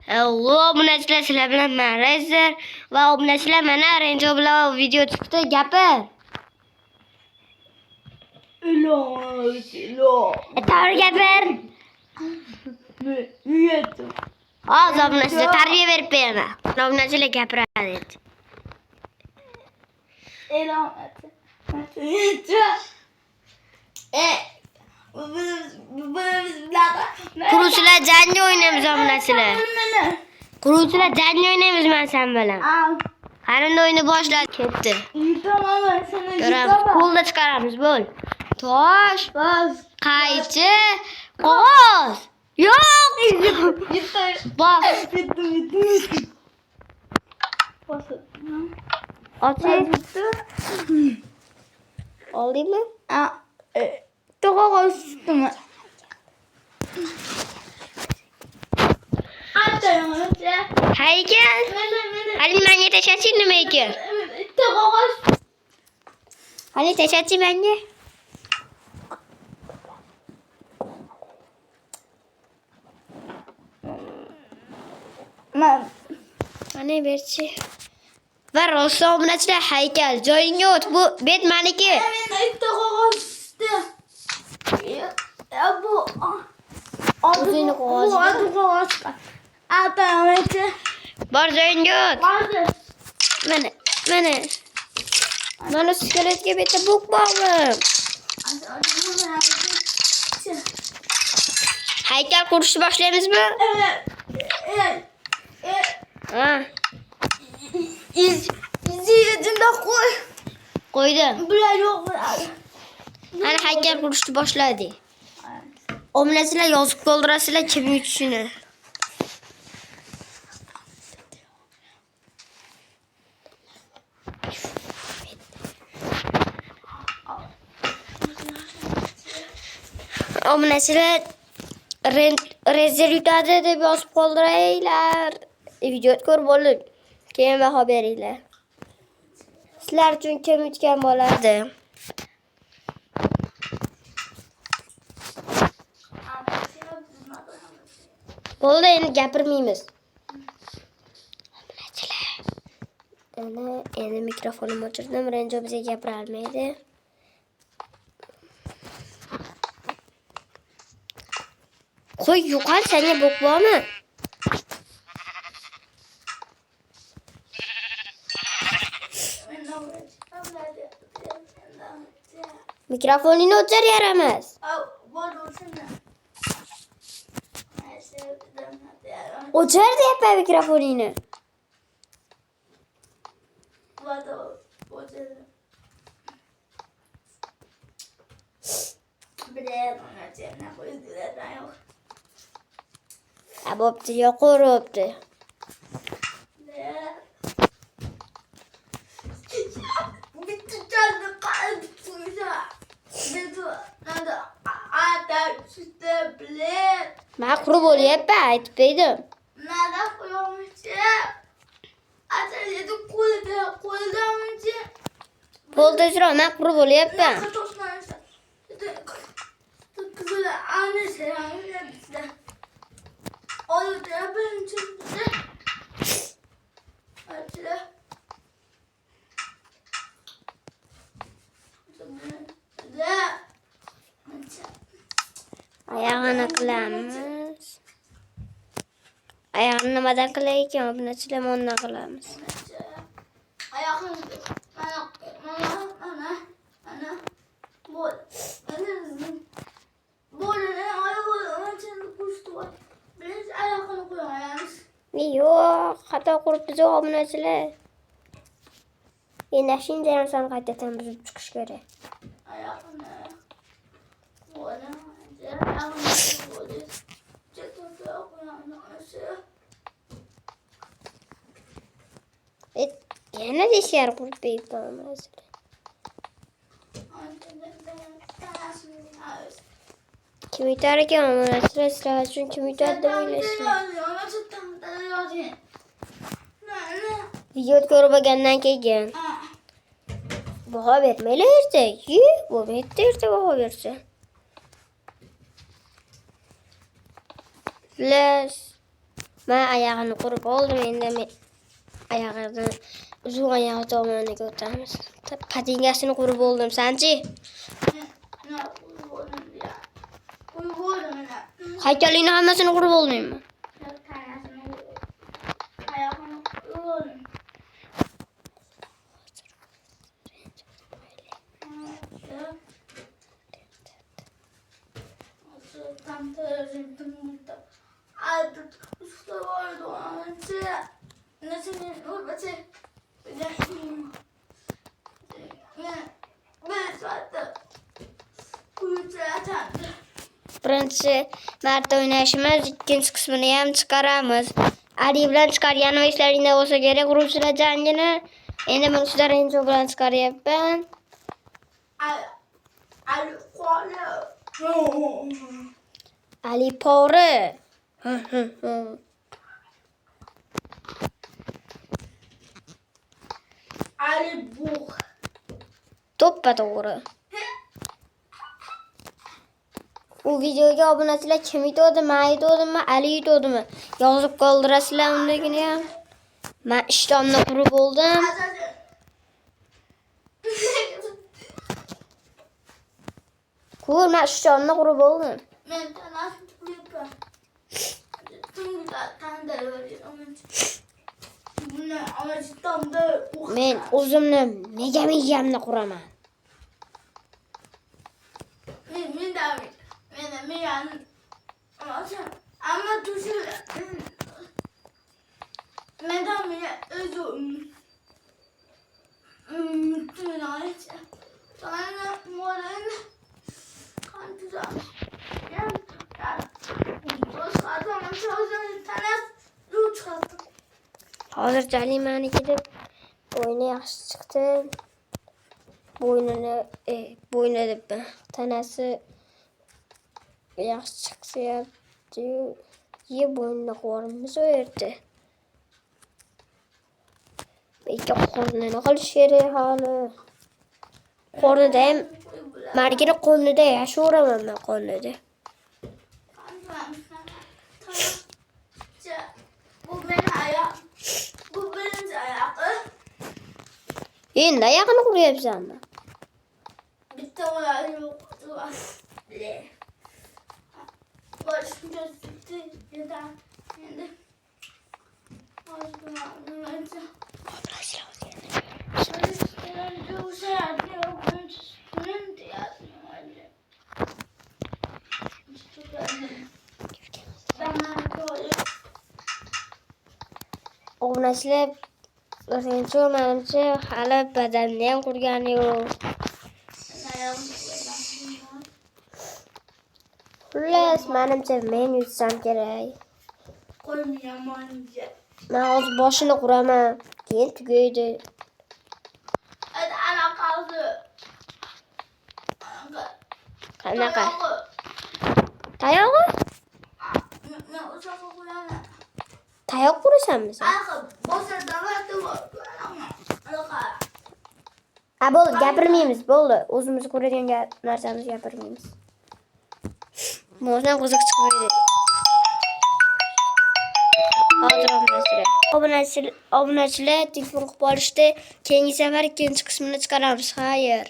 Hello, obunachilar, sizlar bilan men Razer va obunachilar mana Renjo bilan video chiqdi. Gapir. To'g'ri gapir. Hozir obunachilar tarbiya berib beraman. Obunachilar gapiradi. Quruvchilar jangni o'ynaymiz obunachilar. Quruvchilar jangni o'ynaymiz men sen bilan. Qanday o'yini boshlab ketdi. Ko'ramiz, qo'lda chiqaramiz bo'l. Tosh, qaychi, qog'oz. Yo'q. Bos. Oching. Oldingmi? Qog'oz ustimi? Haykal. Hali menga tashachi nima ekan? Qog'oz. Hali tashachi menga. Mana berchi. Va rosa obunachilar haykal. Joyingga o't. Bu bet meniki. O'zingni qog'oz. Bor joyingga o't. Mana. Mana sigaretga bitta buk bormi? Haykal qurishni boshlaymizmi? Ha. Izini qo'y. Qo'ydim. Bular yo'q. Mana haykal qurishni boshladik. Obunachilar yozib qoldirasizlar kim yutishini. Obunachilar Razer yutadi deb yozib qoldiraylar. Video ko'rib oling. Keyin baho beringlar. Sizlar uchun kim yutgan bo'ladi? Bo'ldi, endi gapirmaymiz. Obunachilar. Endi mikrofonimni o'chirdim. Renjo bizga gapira olmaydi. Qo'y, yo'qol, senga bok bormi? Mikrofonini o'chir yaramas. O'chir deyapman mikrofonini. Bo'pti, yo'qoribdi. Men qurib bo'lyapman, aytib berdim. Bo'ldi, jiro, men qurib bo'lyapman. Oyog'ini qilamiz. Oyog'ini nimadan qilay ekan? Obunachilar mondan qilamiz. Yo'q, xato quribmiz obunachilar. Endi shunday narsani qaytadan buzib chiqish kerak. Yana deshar qurib beribman. Kim yutar ekan obunachilar? Sizlar uchun kim yutadi deb o'ylaysizlar? Video ko'rib olgandan keyin baho bermaylar ertak. Bo'lmaydi ertak baho bersa. Flash Ben ayağını kurup oldum. Endi men ayağını uzun ayağı tomağını götüremiz. Patingasını kurup oldum. Senci? Ne uyuyorum ya. Uyuyorum ya. Haykalini hammasını kurup oldum mu? Bir tanesini ayağını uyuyorum. Tam tercihtim. Artık usta vardı onun için. Nasıl uğraşı? Bir saatte uyuyacağım. Birinchi marta o'ynashimiz, ikkinchi qismini ham chiqaramiz. Ali bilan chiqarganim eslaringda bo'lsa kerak, ruslar jangini. Endi men sizlar Renzo bilan chiqaryapman. Ali pori. Ali Buh. To'ppa to'g'ri. U videoga obunachilar kim yutadi? Men yutadimmi, Ali yutadimi? Yozib qoldirasizlar undagina ham. Men ishtonda qurib bo'ldim. Ko'r, men ishtonda qurib bo'ldim. Men tanasini tuqlayapman. Tunga qanday o'rayman. Buni olishtamda Men o'zimni mega quraman. Men ama tuşu neden özüm tünayet sana moren kan güzel ya o zaten çoğun tanas uçattı. Hozir Jalimani ketib o'yini yaxshi chiqdi. Bo'yni deb tanasi yaxshi chiqyapti. Ye bo'ynini qorimiz u yerda. Bekka qornini qilish kerak hali. Qornida ham margini qornida yashayveraman men qornida. Bu benim ayak. Bu benim ayakı. Endi ayağını quryapsanmi? Bitta ular yok. Başımda sütü yeter. Şimdi Obunachilar Renzo menimcha hali badanni ham qurgani yo'q. Xullas, menimcha men yutsam kerak. Men hozir boshini quraman, keyin tugaydi. ana kaldı. Qanaqa? Tayog'i? Ben uçakla kullanmam. Tayoq qurasanmi sen? Ayakkabı. Boşa davatı var. Ha, bo'ldi, gapirmaymiz, bo'ldi. O'zimiz ko'radigan narsamizni gapirmaymiz. Mo'zdan qiziq chiqmaydi. Hozir obunachilar telefon qilib olishdi. Keyingi safar ikkinchi qismini chiqaramiz. Xayr.